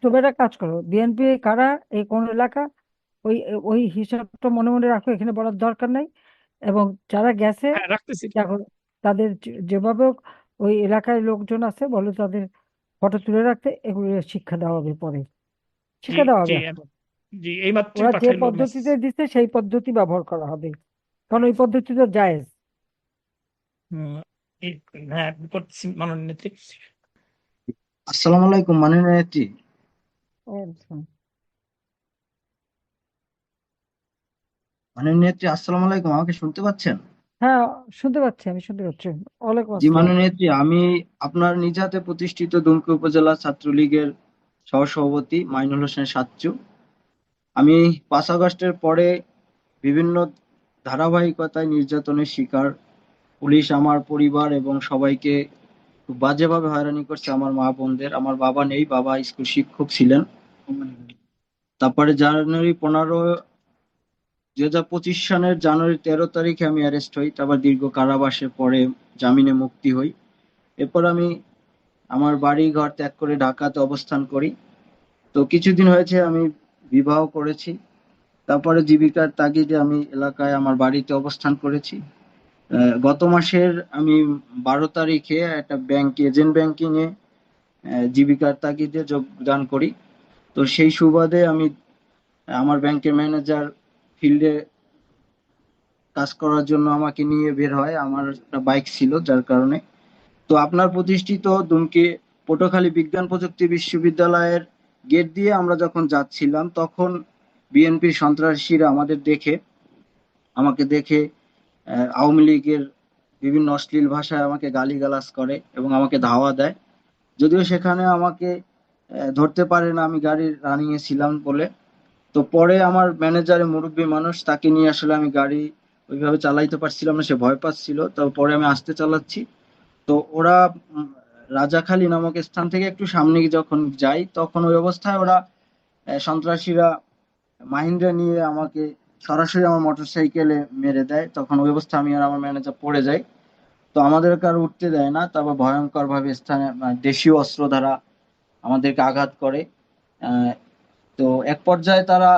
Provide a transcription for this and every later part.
তুমি একটা কাজ করো, বিএনপি কারা, এই কোন এলাকা, ওই ওই হিসাবটা মনে মনে রাখো, এখানে বলার দরকার নাই। এবং যারা গেছে, হ্যাঁ, রাখতেছি। দেখো তাদের যেভাবে হোক ওই এলাকায় লোকজন আছে, বলো তাদের ফটো তুলে রাখতে। এগুলো শিক্ষা দেওয়া হবে পরে, জি, শিক্ষা দেওয়া জি, হবে এখন। জি, এই মাত্রই ওরা যে পাঠাইলো মেসেজ। পদ্ধতিতে দিচ্ছে সেই পদ্ধতি ব্যবহার করা হবে, কারণ ওই পদ্ধতিটা জায়েজ। হুম, এই- হ্যাঁ, করতেছি মাননীয় নেত্রী। আসসালামু আলাইকুম মাননীয় নেত্রী। আচ্ছা। মাননীয় নেত্রী, আসসালামু আলাইকুম, আমাকে শুনতে পাচ্ছেন? হ্যাঁ, শুনতে পাচ্ছি, আমি শুনতে পাচ্ছি। ওয়ালাইকুম জি আসসালাম। মাননীয় নেত্রী, আমি আপনার নিজ হাতে প্রতিষ্ঠিত দুমকি উপজেলা ছাত্রলীগের সহসভাপতি মাইনুল হোসেন সাচ্চু। আমি 5 আগস্টের পরে বিভিন্ন ধারাবাহিকতায় নির্যাতনের শিকার। পুলিশ আমার পরিবার এবং সবাইকে খুব বাজেভাবে হয়রানি করছে, আমার মা বোনদের। আমার বাবা নেই, বাবা স্কুল শিক্ষক ছিলেন। তারপরে জানুয়ারি 15, 2025 সালের জানুয়ারি 13 তারিখে আমি অ্যারেস্ট হই, তারপর দীর্ঘ কারাবাসের পরে জামিনে মুক্তি হই। এরপর আমি আমার বাড়ি ঘর ত্যাগ করে ঢাকাতে অবস্থান করি। তো কিছুদিন হয়েছে আমি বিবাহ করেছি। তারপরে জীবিকার তাগিদে আমি এলাকায় আমার বাড়িতে অবস্থান করেছি। গত মাসের আমি 12 তারিখে একটা ব্যাংক, এজেন্ট ব্যাংকিং এ জীবিকার তাগিদে যোগদান করি। তো সেই সুবাদে আমি আমার ব্যাংকের ম্যানেজার ফিল্ডে কাজ করার জন্য আমাকে নিয়ে বের হয়, আমার একটা বাইক ছিল যার কারণে। তো আপনার প্রতিষ্ঠিত দুমকি পটুয়াখালী বিজ্ঞান প্রযুক্তি বিশ্ববিদ্যালয়ের গেট দিয়ে আমরা যখন যাচ্ছিলাম, তখন বিএনপির সন্ত্রাসীরা আমাকে দেখে আওয়ামী লীগের বিভিন্ন অশ্লীল ভাষায় আমাকে গালিগালাজ করে এবং আমাকে ধাওয়া দেয়। যদিও সেখানে আমাকে ধরতে পারে না, আমি গাড়ির রানিং এ ছিলাম বলে। তো পরে আমার ম্যানেজারে মুরব্বী মানুষ, তাকে নিয়ে আসলে আমি গাড়ি ওইভাবে চালাইতে পারছিলাম না, সে ভয় পাচ্ছিল। তো পরে আমি আস্তে চালাচ্ছি। তো ওরা উম, রাজাখালী নামক স্থান থেকে একটু সামনে যখন যাই, তখন ওই অবস্থায় ওরা সন্ত্রাসীরা মাহিন্দ্রা নিয়ে আমাকে সরাসরি আমার মোটরসাইকেলে মেরে দেয়। তখন ওই অবস্থা আমি আর আমার ম্যানেজার পড়ে যাই। তো আমাদেরকে আর উঠতে দেয় না, তারপর ভয়ঙ্কর ভাবে স্থানে দেশীয় অস্ত্র দ্বারা আমাদেরকে আঘাত করে। আহ, তো এক পর্যায়ে তারা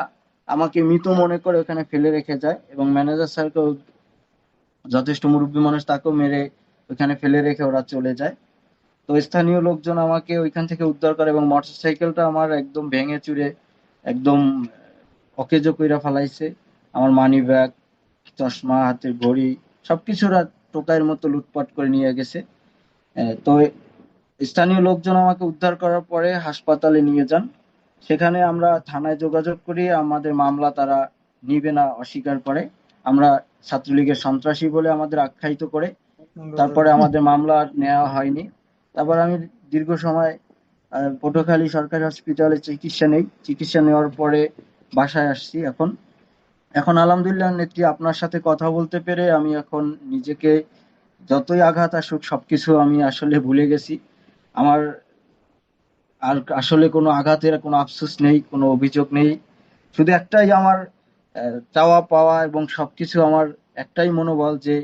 আমাকে মৃত মনে করে ওখানে ফেলে রেখে যায় এবং ম্যানেজার স্যারকেও, যথেষ্ট মুরব্বী মানুষ, তাকেও মেরে ওখানে ফেলে রেখে ওরা চলে যায়। তো স্থানীয় লোকজন আমাকে ওইখান থেকে উদ্ধার করে এবং মোটরসাইকেলটা আমার একদম ভেঙে চুরে একদম অকেজো কইরা ফেলাইছে। আমার মানি ব্যাগ, চশমা, হাতের ঘড়ি, সবকিছু ওরা টোকাইয়ের মতো লুটপাট করে নিয়ে গেছে। তো স্থানীয় লোকজন আমাকে উদ্ধার করার পরে হাসপাতালে নিয়ে যান। সেখানে আমরা থানায় যোগাযোগ করি, আমাদের মামলা তারা নিবে না, অস্বীকার করে। আমরা ছাত্রলীগের সন্ত্রাসী বলে আমাদের আখ্যায়িত করে। তারপরে আমাদের মামলা আর নেওয়া হয়নি। তারপর আমি দীর্ঘ সময় পটুয়াখালী সরকারি হসপিটালে চিকিৎসা নেই। চিকিৎসা নেওয়ার পরে বাসায় আসছি এখন। এখন আলহামদুলিল্লাহ নেত্রী, আপনার সাথে কথা বলতে পেরে আমি এখন নিজেকে, যতই আঘাত আসুক সবকিছু আমি আসলে ভুলে গেছি। আমার আর আসলে কোনো আঘাতের কোনো আফসোস নেই, কোনো অভিযোগ নেই। শুধু একটাই আমার চাওয়া পাওয়া এবং সবকিছু আমার একটাই মনোবল যে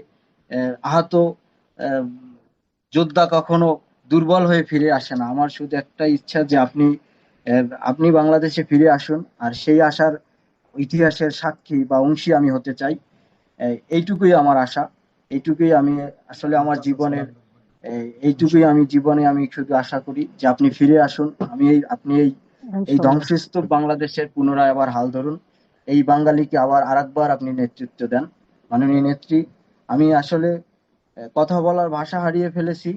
আহত আহ, যোদ্ধা কখনো দুর্বল হয়ে ফিরে আসে না। আমার শুধু একটাই ইচ্ছা যে আপনি বাংলাদেশে ফিরে আসুন, আর সেই আশার ইতিহাসের সাক্ষী বা অংশী আমি হতে চাই। এইটুকুই আমার আশা। এইটুকুই আমি আসলে আমার জীবনের, এইটুকুই আমি জীবনে আমি শুধু আশা করি যে আপনি ফিরে আসুন। আপনি এই এই ইনশাল্লাহ। ধ্বংসস্তূপ বাংলাদেশের পুনরায় আবার হাল ধরুন। এই বাঙালিকে আবার আরেকবার আপনি নেতৃত্ব দেন মাননীয় নেত্রী। আমি আসলে কথা বলার ভাষা হারিয়ে ফেলেছি।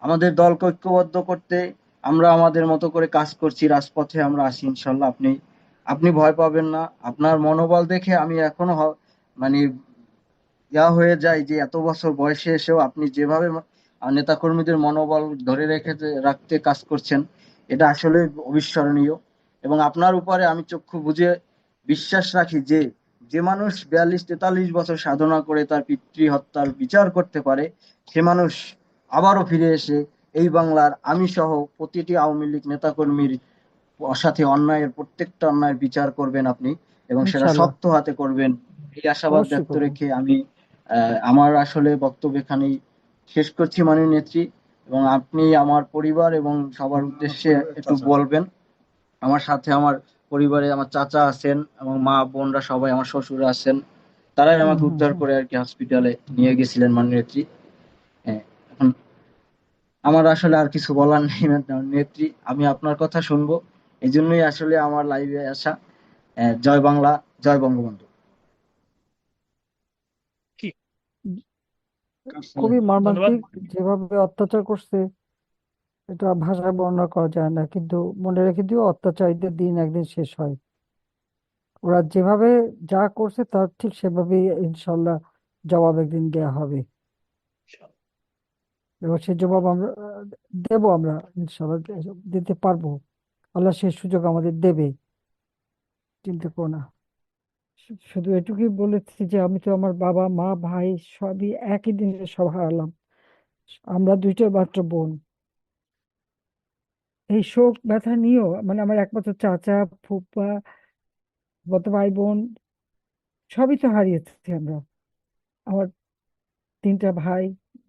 আমাদের দলকে ঐক্যবদ্ধ করতে আমরা আমাদের মতো করে কাজ করছি, রাজপথে আমরা আছি ইনশাল্লাহ। আপনি আপনি ভয় পাবেন না। আপনার মনোবল দেখে আমি এখনো মানে হয়ে যায় যে এত বছর বয়সে এসেও আপনি যেভাবে নেতাকর্মীদের মনোবল ধরে রাখতে কাজ করছেন, এটা আসলে অবিস্মরণীয়। এবং আপনার উপরে আমি চক্ষু বুজে বিশ্বাস রাখি যে যে মানুষ 42-43 বছর সাধনা করে তার পিতৃ হত্যার বিচার করতে পারে, সে মানুষ আবারও ফিরে এসে এই বাংলার আমি সহ প্রতিটি আওয়ামী লীগ নেতাকর্মীর সাথে অন্যায়ের, প্রত্যেকটা অন্যায়ের বিচার করবেন আপনি, এবং সেটা ইনশাল্লাহ, শক্ত হাতে করবেন। এই আশাবাদ অবশ্যই ব্যক্ত করবো। রেখে আমি আমার আসলে বক্তব্য এখানেই শেষ করছি মাননীয় নেত্রী। এবং আপনি আমার পরিবার এবং সবার উদ্দেশ্যে একটু বলবেন। আমার সাথে আমার পরিবারে আমার চাচা আছেন এবং মা বোনরা সবাই, আমার শ্বশুর আছেন, তারাই হুম আমাকে হুম উদ্ধার হুম। করে আর কি হসপিটালে নিয়ে গেছিলেন মাননেত্রী। হ্যাঁ, এখন আমার আসলে আর কিছু বলার নেই নেত্রী, আমি আপনার কথা শুনবো, এই জন্যই আসলে আমার লাইভে আসা। জয় বাংলা, জয় বঙ্গবন্ধু। কি খুবই ধন্যবাদ। মর্মান্তিক যেভাবে অত্যাচার করছে, এটা ভাষায় বর্ণনা করা যায় না। কিন্তু মনে রেখে দিও, অত্যাচারীদের দিন একদিন শেষ হয়। ওরা যেভাবে যা করছে তার ঠিক সেভাবেই ইনশাল্লাহ জবাব একদিন দেয়া হবে, এবং সেই জবাব আমরা দেবো, আমরা ইনশাল্লাহ দিতে পারবো। আল্লাহ সেই সুযোগ আমাদের দেবে, চিন্তা করো না। শুধু এটুকুই বলেছি যে আমি তো আমার বাবা মা ভাই সবই একই দিনে সব হারালাম। আমরা দুইটা মাত্র বোন। এই শোক ব্যথা নিয়েও মানে আমার একমাত্র চাচা, ফুপা, বড় ভাই বোন সবই তো হারিয়েছি আমরা। আমার তিনটা ভাই,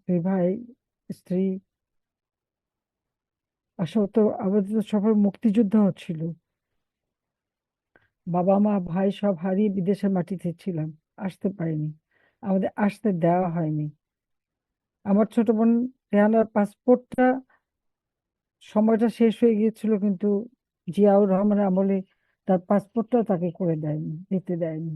দুই ভাই, স্ত্রী। আসলে তো আমাদের তো সবার মুক্তিযুদ্ধ হচ্ছিল। বাবা মা ভাই সব হারিয়ে বিদেশের মাটিতে ছিলাম, আসতে পারিনি, আমাদের আসতে দেওয়া হয়নি। আমার ছোট বোন রেহানার পাসপোর্টটা সময়টা শেষ হয়ে গিয়েছিল, কিন্তু জিয়াউর রহমানের আমলে তার পাসপোর্টটাও তাকে করে দেয়নি, দিতে দেয়নি।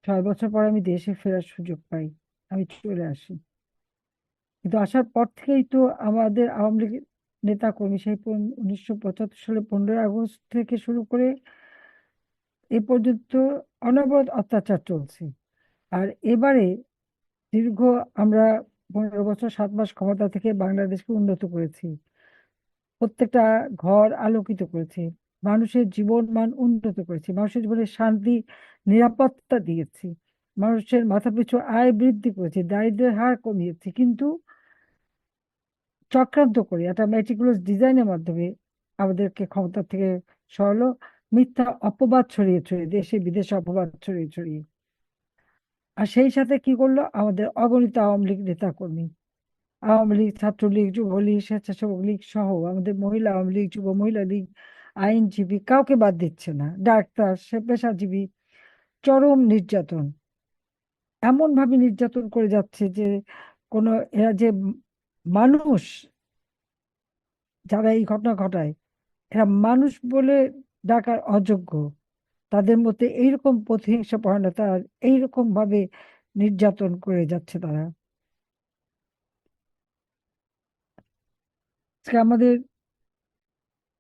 6 বছর পর আমি দেশে ফেরার সুযোগ পাই, আমি চলে আসি। কিন্তু আসার পর থেকেই তো আমাদের আওয়ামী লীগের নেতা কর্মী সেই 1975 সালে 15ই আগস্ট থেকে শুরু করে এ পর্যন্ত অনবরত অত্যাচার চলছে। আর এবারে দীর্ঘ আমরা 15 বছর 7 মাস ক্ষমতা থেকে বাংলাদেশকে উন্নত করেছি, প্রত্যেকটা ঘর আলোকিত করেছি, মানুষের জীবন মান উন্নত করেছি, মানুষের জীবনে শান্তি নিরাপত্তা দিয়েছি, মানুষের মাথাপিছু আয় বৃদ্ধি করেছি, দারিদ্র্যের হার কমিয়েছি। কিন্তু চক্রান্ত করে একটা মেটিকুলাস ডিজাইনের মাধ্যমে আমাদেরকে ক্ষমতা থেকে সরালো, মিথ্যা অপবাদ ছড়িয়ে ছড়িয়ে, দেশে বিদেশে অপবাদ ছড়িয়ে ছড়িয়ে। আর সেই সাথে কি করলো আমাদের অগণিত আওয়ামী লীগ নেতা কর্মী, আওয়ামী লীগ, ছাত্রলীগ, যুবলীগ, স্বেচ্ছাসেবক লীগ সহ আমাদের মহিলা আওয়ামী লীগ, যুব মহিলা লীগ, আইনজীবী কাউকে বাদ দিচ্ছে না, ডাক্তার, সে পেশাজীবী, চরম নির্যাতন। এমন ভাবে নির্যাতন করে যাচ্ছে যে কোনো, এরা যে মানুষ, যারা এই ঘটনা ঘটায়, এরা মানুষ বলে ডাকার অযোগ্য। তাদের মধ্যে এইরকম প্রতিহিংসা পরায়ণতা আর এইরকম ভাবে নির্যাতন করে যাচ্ছে তারা। আজকে আমাদের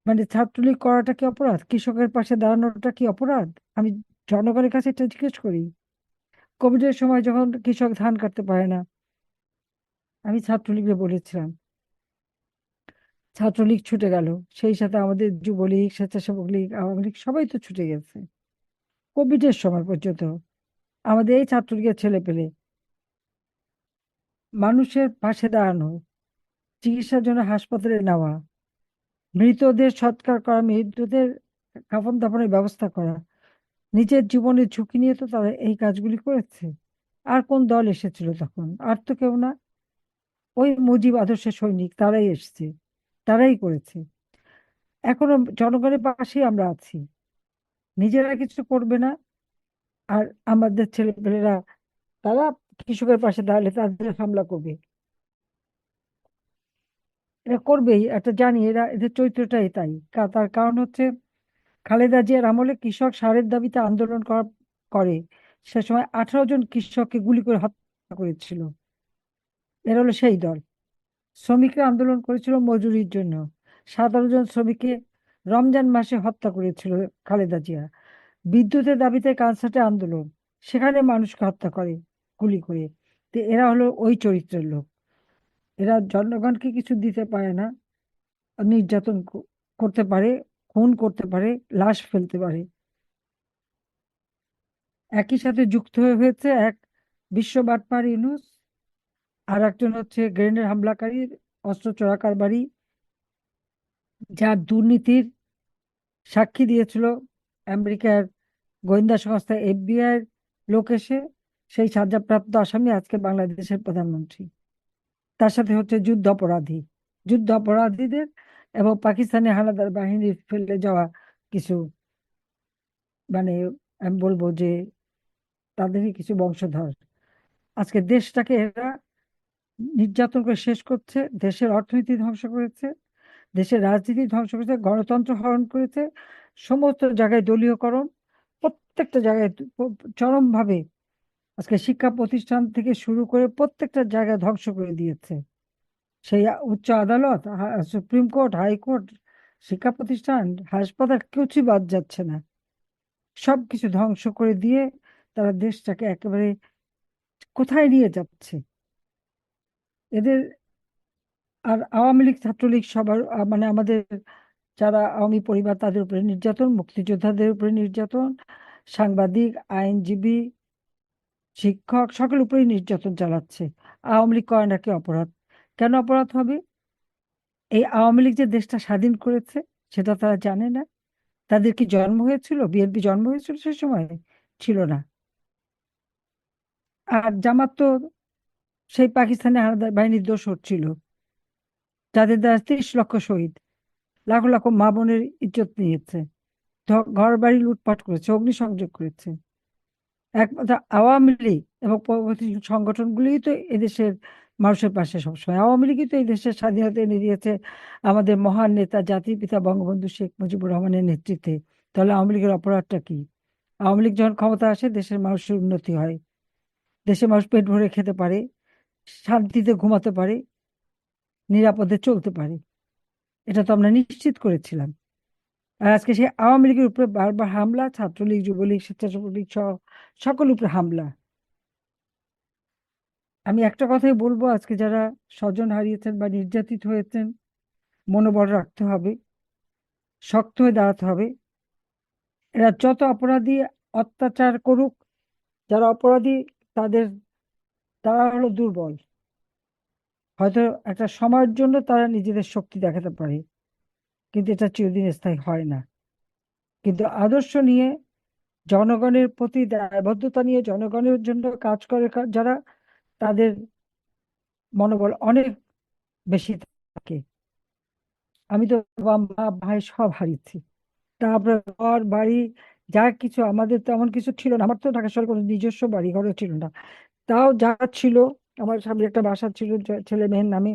মানে ছাত্রলীগ করাটা কি অপরাধ? কৃষকের পাশে দাঁড়ানোটা কি অপরাধ? আমি জনগণের কাছে এটা জিজ্ঞেস করি। কোভিডের সময় যখন কৃষক ধান কাটতে পারে না, আমি ছাত্রলীগকে বলেছিলাম, ছাত্রলীগ ছুটে গেল, সেই সাথে আমাদের যুবলীগ, স্বেচ্ছাসেবক লীগ, আওয়ামী লীগ সবাই তো ছুটে গেছে। কোভিডের সময় পর্যন্ত আমাদের এই ছাত্রলীগের ছেলে পেলে মানুষের পাশে দাঁড়ানো, চিকিৎসার জন্য হাসপাতালে নেওয়া, মৃতদের সৎকার করা, মৃতদের কাফন দাফনের ব্যবস্থা করা, নিজের জীবনের ঝুঁকি নিয়ে তো তারা এই কাজগুলি করেছে। আর কোন দল এসেছিল তখন? আর তো কেউ না। ওই মুজিব আদর্শের সৈনিক তারাই এসেছে, তারাই করেছে। এখনো জনগণের পাশেই আমরা আছি, নিজেরা কিছু করবে না। আর আমাদের ছেলেপেলেরা, তারা কৃষকের পাশে দাঁড়ালে তাদের হামলা করবে। এরা করবেই, এটা জানি, এরা এদের চরিত্রটাই তাই। তার কারণ হচ্ছে খালেদা জিয়ার আমলে কৃষক সারের দাবিতে আন্দোলন করে, সে সময় 18 জন কৃষককে গুলি করে হত্যা করেছিল। এরা হলো সেই দল। শ্রমিকরা আন্দোলন করেছিল মজুরির জন্য, 17 জন শ্রমিককে রমজান মাসে হত্যা করেছিল খালেদা জিয়া। বিদ্যুতের দাবিতে কানসার্টে আন্দোলন, সেখানে মানুষকে হত্যা করে গুলি করে। তো এরা হলো ওই চরিত্রের লোক। এরা জনগণকে কিছু দিতে পারে না, নির্যাতন করতে পারে, খুন করতে পারে, লাশ ফেলতে পারে। একই সাথে যুক্ত হয়ে হয়েছে এক বিশ্ব বাটপার ইউনূস, আর একজন হচ্ছে গ্রেনেড হামলাকারী, অস্ত্র চোরাকারবারি, যার দুর্নীতির সাক্ষী দিয়েছিল আমেরিকার গোয়েন্দা সংস্থা এফবিআই লোক এসে। সেই সাজাপ্রাপ্ত আসামি আজকে বাংলাদেশের প্রধানমন্ত্রী। তার সাথে হচ্ছে যুদ্ধ অপরাধীদের এবং পাকিস্তানি হানাদার বাহিনীর ফেলে যাওয়া কিছু, মানে আমি বলবো যে তাদেরই কিছু বংশধর। আজকে দেশটাকে এরা নির্যাতন করে শেষ করছে, দেশের অর্থনীতি ধ্বংস করেছে, দেশের রাজনীতি ধ্বংস করেছে, গণতন্ত্র হরণ করেছে, সমস্ত জায়গায় দলীয়করণ, প্রত্যেকটা জায়গায় চরমভাবে আজকে শিক্ষা প্রতিষ্ঠান থেকে শুরু করে প্রত্যেকটা জায়গায় ধ্বংস করে দিয়েছে। সেই উচ্চ আদালত, সুপ্রিম কোর্ট, হাইকোর্ট, শিক্ষা প্রতিষ্ঠান, হাসপাতাল, কিছুই বাদ যাচ্ছে না। সবকিছু ধ্বংস করে দিয়ে তারা দেশটাকে একেবারে কোথায় নিয়ে যাচ্ছে এদের। আর আওয়ামী লীগ ছাত্রলীগ সবার মানে আমাদের যারা আওয়ামী পরিবার তাদের উপরে নির্যাতন, মুক্তিযোদ্ধাদের উপরে নির্যাতন, সাংবাদিক, আইনজীবী, শিক্ষক সকলের উপরেই নির্যাতন চালাচ্ছে। আওয়ামী লীগ করে নাকি অপরাধ? কেন অপরাধ হবে? এই আওয়ামী লীগ যে দেশটা স্বাধীন করেছে সেটা তারা জানে না? তাদের কি জন্ম হয়েছিল, বিএনপি জন্ম হয়েছিল সে সময়? ছিল না। আর জামাত তো সেই পাকিস্তানি হানাদার বাহিনীর দোসর ছিল, যাদের দ্বারা 30 লক্ষ শহীদ, লাখ লাখ মা বোনের ইজ্জত নিয়েছে, ঘর বাড়ি লুটপাট করেছে, অগ্নিসংযোগ করেছে। একমাত্র আওয়ামী লীগ এবং পরবর্তী সংগঠনগুলি তো এদেশের মানুষের পাশে সবসময়। আওয়ামী লীগই তো এই দেশের স্বাধীনতা এনে দিয়েছে আমাদের মহান নেতা জাতির পিতা বঙ্গবন্ধু শেখ মুজিবুর রহমানের নেতৃত্বে। তাহলে আওয়ামী লীগের অপরাধটা কি? আওয়ামী লীগ যখন ক্ষমতা আসে দেশের মানুষের উন্নতি হয়, দেশের মানুষ পেট ভরে খেতে পারে, শান্তিতে ঘুমাতে পারে, নিরাপদে চলতে পারে। এটা তো আমরা নিশ্চিত করেছিলাম। আর আজকে সেই আওয়ামী লীগের উপরে বারবার হামলা, ছাত্রলীগ, যুবলীগ, স্বেচ্ছাসেবক সহ সকল উপরে হামলা। আমি একটা কথাই বলবো, আজকে যারা স্বজন হারিয়েছেন বা নির্যাতিত হয়েছেন, মনোবল রাখতে হবে, শক্ত হয়ে দাঁড়াতে হবে। এরা যত অপরাধী অত্যাচার করুক, যারা অপরাধী তাদের, তারা হলো দুর্বল। হয়তো একটা সময়ের জন্য তারা নিজেদের শক্তি দেখাতে পারে, কিন্তু এটা চিরদিন স্থায়ী হয় না। কিন্তু আদর্শ নিয়ে, জনগণের প্রতি দায়বদ্ধতা নিয়ে, জনগণের জন্য কাজ করে যারা, তাদের মনোবল অনেক বেশি থাকে। আমি তো বাবা মা ভাই সব হারিয়েছি, তারপরে ঘর বাড়ি যা কিছু, আমাদের তেমন কিছু ছিল না। আমার তো ঢাকা শহরে কোনো নিজস্ব বাড়ি ঘরও ছিল না, তাও যা ছিল, আমার সামনে একটা বাসা ছিল ছেলে মেয়ের নামে,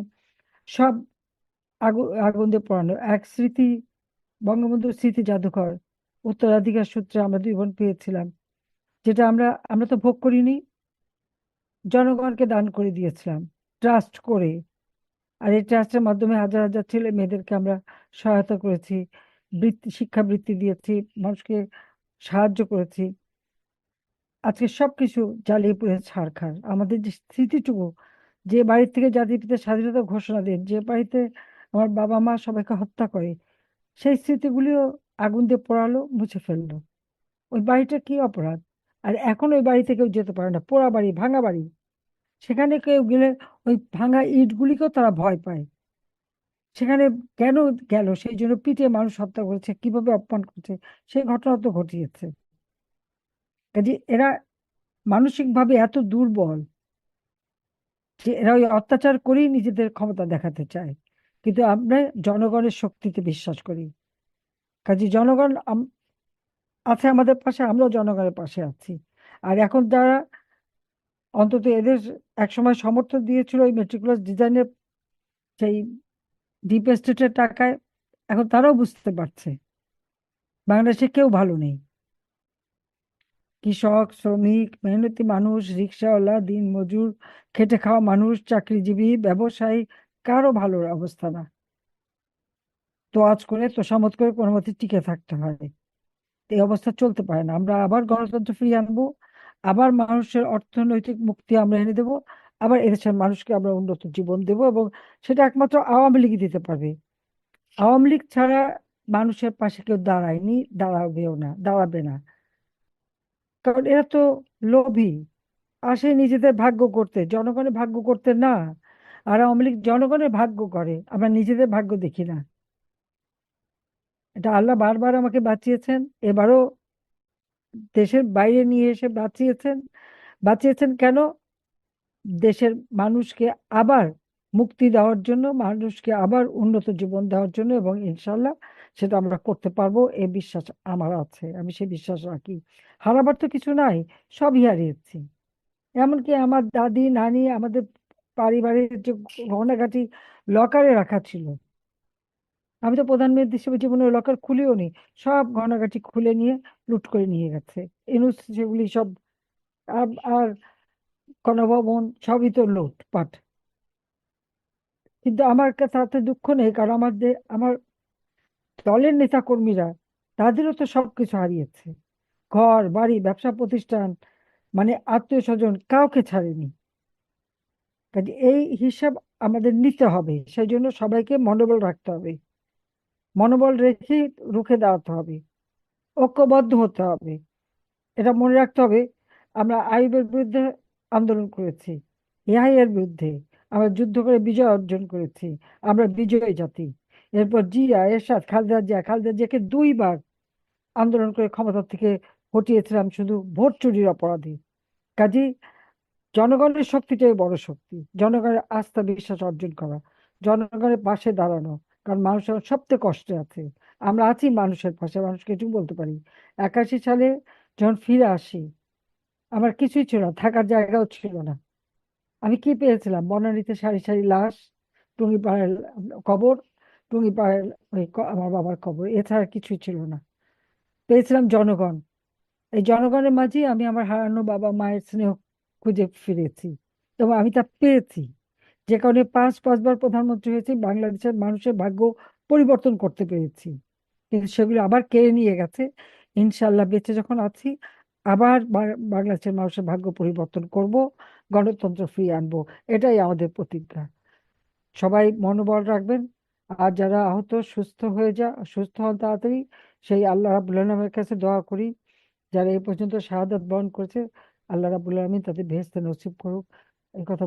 সব আগুন আগুন দিয়ে পোড়ানো। এক স্মৃতি, বঙ্গবন্ধুর স্মৃতি জাদুঘর উত্তরাধিকার সূত্রে আমরা 2 বোন পেয়েছিলাম, যেটা আমরা আমরা তো ভোগ করিনি, জনগণকে দান করে দিয়েছিলাম ট্রাস্ট করে। আর এই ট্রাস্টের মাধ্যমে হাজার হাজার ছেলে মেয়েদেরকে আমরা সহায়তা করেছি, শিক্ষাবৃত্তি দিয়েছি, মানুষকে সাহায্য করেছি। আজকে সবকিছু জ্বালিয়ে পুড়ে ছারখার। আমাদের যে স্মৃতিটুকু, যে বাড়ি থেকে জাতির পিতা স্বাধীনতা ঘোষণা দেন, যে বাড়িতে আমার বাবা মা সবাইকে হত্যা করে, সেই স্মৃতিগুলিও আগুন দিয়ে পোড়ালো, মুছে ফেললো। ওই বাড়িটা কি অপরাধ? আর এখন ওই বাড়িতে কেউ যেতে পারে না, পোড়া বাড়ি, ভাঙা বাড়ি। সেখানে কেউ গেলে ওই ভাঙা ইটগুলিকেও তারা ভয় পায়। সেখানে কেন গেল? সেই জন্য পিটিয়ে মানুষ হত্যা করেছে, কিভাবে অপমান করেছে, সেই ঘটনা তো ঘটিয়েছে। কাজে এরা মানসিকভাবে এত দুর্বল যে এরা ওই অত্যাচার করেই নিজেদের ক্ষমতা দেখাতে চায়। কিন্তু আমরা জনগণের শক্তিতে বিশ্বাস করি। কাজে জনগণ আছে আমাদের পাশে, আমরাও জনগণের পাশে আছি। আর এখন যারা অন্তত এদের একসময় সমর্থন দিয়েছিল ওই মেট্রিকুলাস ডিজাইনের সেই ডিপ এস্টেটের টাকায়, এখন তারাও বুঝতে পারছে বাংলাদেশে কেউ ভালো নেই। কৃষক, শ্রমিক, মেহনতি মানুষ, রিক্সাওয়ালা, দিন মজুর, খেটে খাওয়া মানুষ, চাকরিজীবী, ব্যবসায়ী, কারো ভালো অবস্থা না। তোয়াজ করে তোষামত করে কোনো মতে টিকে থাকতে হয়। এই অবস্থা চলতে পারে না। আমরা আবার গণতন্ত্র ফিরিয়ে আনবো, আবার মানুষের অর্থনৈতিক মুক্তি আমরা এনে দেবো, আবার এদেশের মানুষকে আমরা উন্নত জীবন দেব, এবং সেটা একমাত্র আওয়ামী লীগই দিতে পারবে। আওয়ামী লীগ ছাড়া মানুষের পাশে কেউ দাঁড়ায়নি, দাঁড়াবেও না, দাঁড়াবে না। কারণ এরা তো লোভী, আসে নিজেদের ভাগ্য করতে, জনগণের ভাগ্য করতে না। আর আওয়ামী লীগ জনগণের ভাগ্য করে, আমরা নিজেদের ভাগ্য দেখি না। এটা আল্লাহ বারবার আমাকে বাঁচিয়েছেন, এবারও দেশের বাইরে নিয়ে এসে বাঁচিয়েছেন। বাঁচিয়েছেন কেন? দেশের মানুষকে আবার মুক্তি দেওয়ার জন্য, মানুষকে আবার উন্নত জীবন দেওয়ার জন্য, এবং ইনশাল্লাহ সেটা আমরা করতে পারবো এই বিশ্বাস আমার আছে, আমি সেই বিশ্বাস রাখি। হারাবার তো কিছু নাই, সবই হারিয়েছি। এমনকি আমার দাদি নানি আমাদের পারিবারিক যে গহনাগাটি লকারে রাখা ছিল, আমি তো প্রধানমন্ত্রী হিসেবে জীবনে লকার খুলিও নি, সব গহনাগাটি খুলে নিয়ে লুট করে নিয়ে গেছে ইনুস, সেগুলি সব। আর গণভবন সবই তো লুটপাট। কিন্তু আমার কাছে তাতে দুঃখ নেই, কারণ আমার দলের নেতা কর্মীরা, তাদেরও তো সবকিছু হারিয়েছে, ঘর বাড়ি ব্যবসা প্রতিষ্ঠান, মানে আত্মীয় স্বজন কাউকে ছাড়েনি। কাজে এই হিসাব আমাদের নিতে হবে, সেই জন্য সবাইকে মনোবল রাখতে হবে, মনোবল রেখে রুখে দাঁড়াতে হবে, ঐক্যবদ্ধ হতে হবে। এটা মনে রাখতে হবে, আমরা আইবের বিরুদ্ধে আন্দোলন করেছি, এআই এর বিরুদ্ধে আমরা যুদ্ধ করে বিজয় অর্জন করেছি, আমরা বিজয়ী জাতি। এরপর জিয়া এরশাদ, খালেদা জিয়াকে 2বার আন্দোলন করে ক্ষমতা থেকে হটিয়েছিলাম শুধু ভোট চুরির অপরাধী। কাজী জনগণের শক্তিটাই বড় শক্তি, জনগণের আস্থা বিশ্বাস অর্জন করা, জনগণের পাশে দাঁড়ানো। কারণ মানুষ এখন সবচেয়ে কষ্টে আছে, আমরা আছি মানুষের পাশে, মানুষকে এটুকু বলতে পারি। 81 সালে যখন ফিরে আসি, আমার কিছুই ছিল না, থাকার জায়গাও ছিল না। আমি কি পেয়েছিলাম? বনানীতে সারি সারি লাশ, টুঙ্গিপাড়ার কবর, টুঙ্গিপাড়ার আমার বাবার কবর, এছাড়া কিছুই ছিল না। পেয়েছিলাম জনগণ। এই জনগণের মাঝেই আমি আমার হারানো বাবা মায়ের স্নেহ খুঁজে ফিরেছি, এবং আমি তা পেয়েছি। যে কারণে পাঁচবার প্রধানমন্ত্রী হয়েছি, বাংলাদেশের মানুষের ভাগ্য পরিবর্তন করতে পেরেছি। কিন্তু সেগুলো আবার কেড়ে নিয়ে গেছে। ইনশাল্লাহ বেঁচে যখন আছি, আবার বাংলাদেশের মানুষের ভাগ্য পরিবর্তন করব, গণতন্ত্র ফিরিয়ে আনবো। এটাই আমাদের প্রতিজ্ঞা। সবাই মনোবল রাখবেন। আর যারা আহত, সুস্থ হন তাড়াতাড়ি, সেই আল্লাহ রাব্বুল আলামিনের কাছে দোয়া করি, যারা এই পর্যন্ত শাহাদাত বরণ করেছে, আল্লাহ রাব্বুল আলামিন তাদের বেহেশতে নসিব করুক। এই কথা